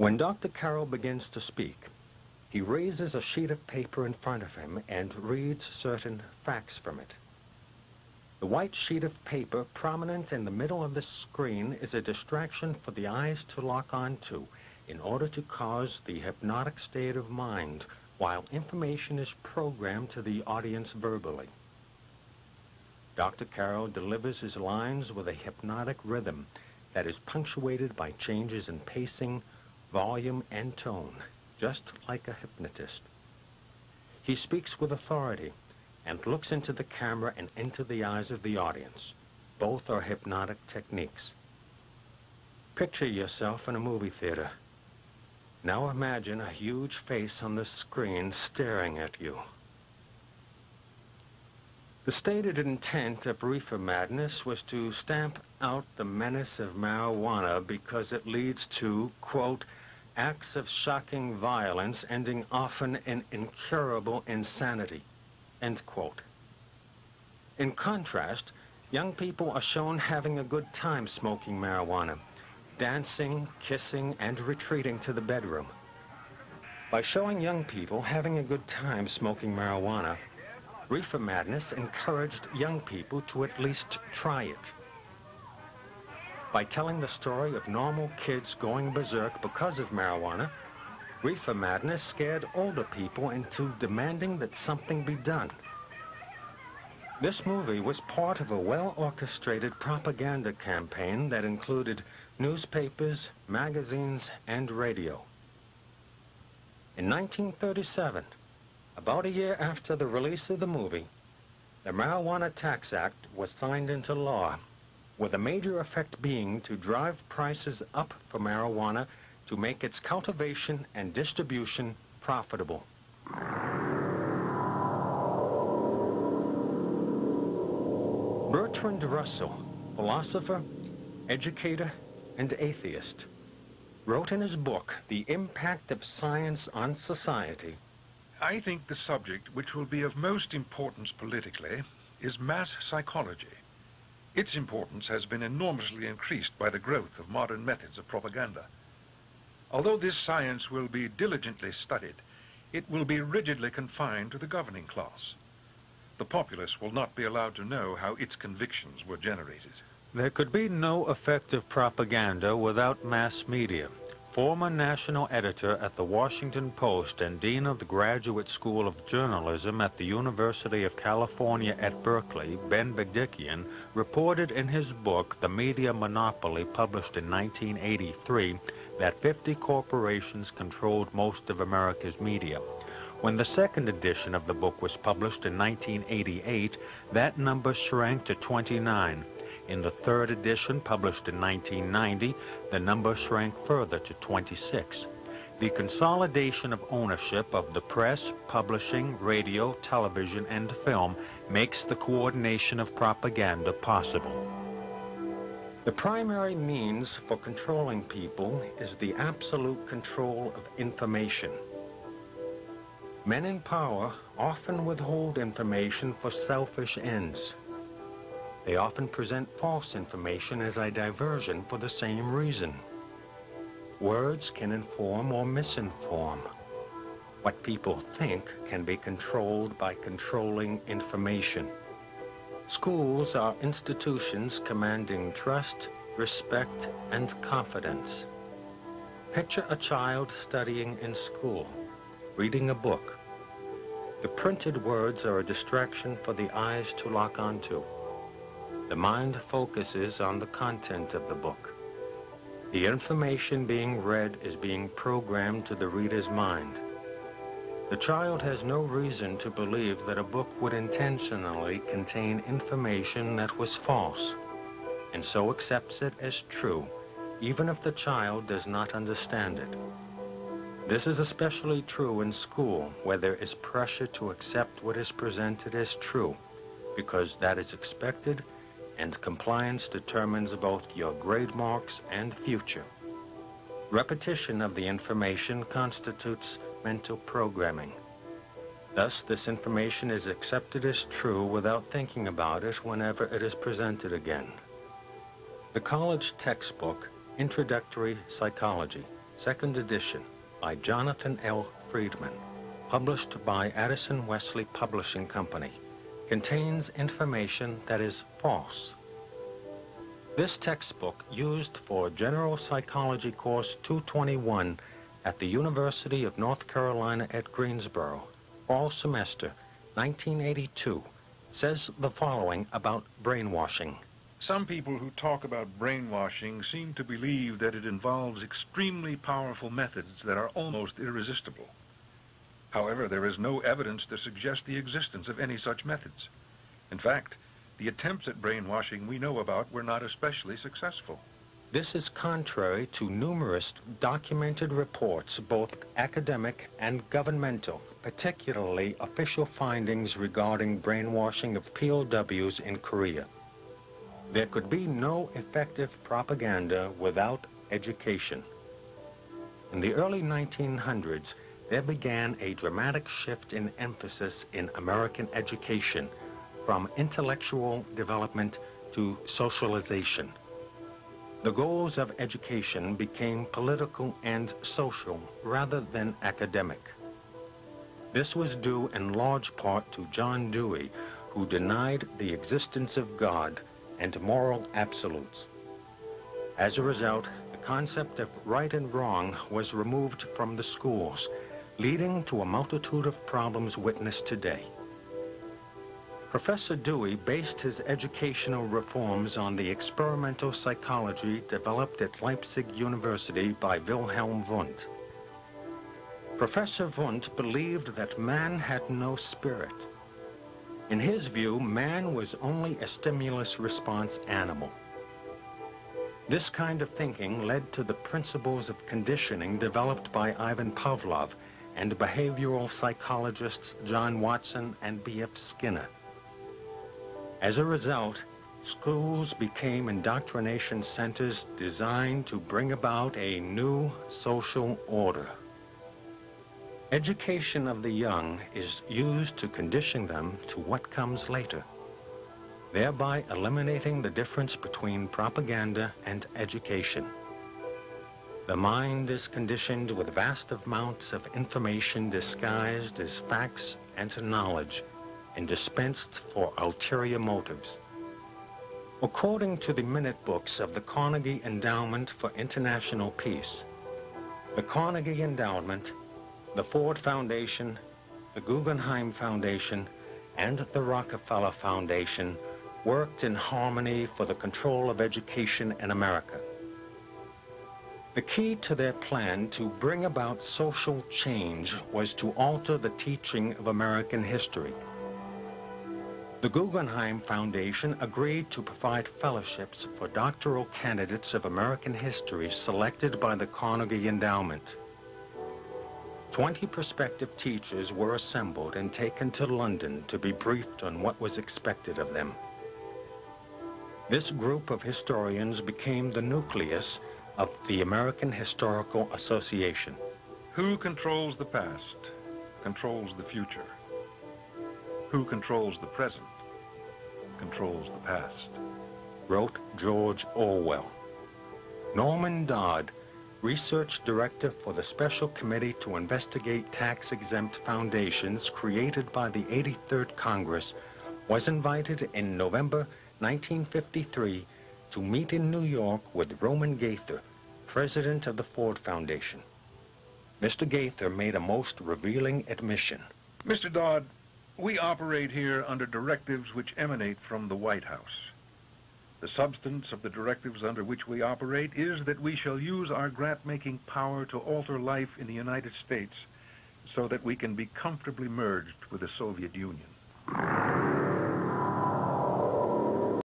When Dr. Carroll begins to speak, he raises a sheet of paper in front of him and reads certain facts from it. The white sheet of paper prominent in the middle of the screen is a distraction for the eyes to lock onto in order to cause the hypnotic state of mind while information is programmed to the audience verbally. Dr. Carroll delivers his lines with a hypnotic rhythm that is punctuated by changes in pacing, volume, and tone, just like a hypnotist. He speaks with authority and looks into the camera and into the eyes of the audience. Both are hypnotic techniques. Picture yourself in a movie theater. Now imagine a huge face on the screen staring at you. The stated intent of Reefer Madness was to stamp out the menace of marijuana because it leads to, quote, acts of shocking violence ending often in incurable insanity, end quote. In contrast, young people are shown having a good time smoking marijuana, dancing, kissing, and retreating to the bedroom. By showing young people having a good time smoking marijuana, Reefer Madness encouraged young people to at least try it. By telling the story of normal kids going berserk because of marijuana, Reefer Madness scared older people into demanding that something be done. This movie was part of a well-orchestrated propaganda campaign that included newspapers, magazines, and radio. In 1937, about a year after the release of the movie, the Marijuana Tax Act was signed into law, with a major effect being to drive prices up for marijuana to make its cultivation and distribution profitable. Bertrand Russell, philosopher, educator, and atheist, wrote in his book, The Impact of Science on Society, I think the subject which will be of most importance politically is mass psychology. Its importance has been enormously increased by the growth of modern methods of propaganda. Although this science will be diligently studied, it will be rigidly confined to the governing class. The populace will not be allowed to know how its convictions were generated. There could be no effective propaganda without mass media. Former national editor at the Washington Post and dean of the Graduate School of Journalism at the University of California at Berkeley, Ben Bedikian, reported in his book, The Media Monopoly, published in 1983, that 50 corporations controlled most of America's media. When the second edition of the book was published in 1988, that number shrank to 29. In the third edition, published in 1990, the number shrank further to 26. The consolidation of ownership of the press, publishing, radio, television, and film makes the coordination of propaganda possible. The primary means for controlling people is the absolute control of information. Men in power often withhold information for selfish ends. They often present false information as a diversion for the same reason. Words can inform or misinform. What people think can be controlled by controlling information. Schools are institutions commanding trust, respect, and confidence. Picture a child studying in school, reading a book. The printed words are a distraction for the eyes to lock onto. The mind focuses on the content of the book. The information being read is being programmed to the reader's mind. The child has no reason to believe that a book would intentionally contain information that was false, and so accepts it as true, even if the child does not understand it. This is especially true in school, where there is pressure to accept what is presented as true, because that is expected, and compliance determines both your grade marks and future. Repetition of the information constitutes mental programming. Thus, this information is accepted as true without thinking about it whenever it is presented again. The college textbook, Introductory Psychology, second edition, by Jonathan L. Friedman, published by Addison Wesley Publishing Company, contains information that is false. This textbook, used for General Psychology Course 221 at the University of North Carolina at Greensboro, fall semester 1982, says the following about brainwashing. Some people who talk about brainwashing seem to believe that it involves extremely powerful methods that are almost irresistible. However, there is no evidence to suggest the existence of any such methods. In fact, the attempts at brainwashing we know about were not especially successful. This is contrary to numerous documented reports, both academic and governmental, particularly official findings regarding brainwashing of POWs in Korea. There could be no effective propaganda without education. In the early 1900s, there began a dramatic shift in emphasis in American education from intellectual development to socialization. The goals of education became political and social rather than academic. This was due in large part to John Dewey, who denied the existence of God and moral absolutes. As a result, the concept of right and wrong was removed from the schools, leading to a multitude of problems witnessed today. Professor Dewey based his educational reforms on the experimental psychology developed at Leipzig University by Wilhelm Wundt. Professor Wundt believed that man had no spirit. In his view, man was only a stimulus response animal. This kind of thinking led to the principles of conditioning developed by Ivan Pavlov and behavioral psychologists John Watson and B.F. Skinner. As a result, schools became indoctrination centers designed to bring about a new social order. Education of the young is used to condition them to what comes later, thereby eliminating the difference between propaganda and education. The mind is conditioned with vast amounts of information disguised as facts and knowledge and dispensed for ulterior motives. According to the minute books of the Carnegie Endowment for International Peace, the Carnegie Endowment, the Ford Foundation, the Guggenheim Foundation, and the Rockefeller Foundation worked in harmony for the control of education in America. The key to their plan to bring about social change was to alter the teaching of American history. The Guggenheim Foundation agreed to provide fellowships for doctoral candidates of American history selected by the Carnegie Endowment. 20 prospective teachers were assembled and taken to London to be briefed on what was expected of them. This group of historians became the nucleus of the American Historical Association. Who controls the past controls the future. Who controls the present controls the past, wrote George Orwell. Norman Dodd, research director for the Special Committee to investigate tax-exempt foundations created by the 83rd Congress, was invited in November 1953 to meet in New York with Roman Gaither, president of the Ford Foundation. Mr. Gaither made a most revealing admission. Mr. Dodd, we operate here under directives which emanate from the White House. The substance of the directives under which we operate is that we shall use our grant-making power to alter life in the United States so that we can be comfortably merged with the Soviet Union.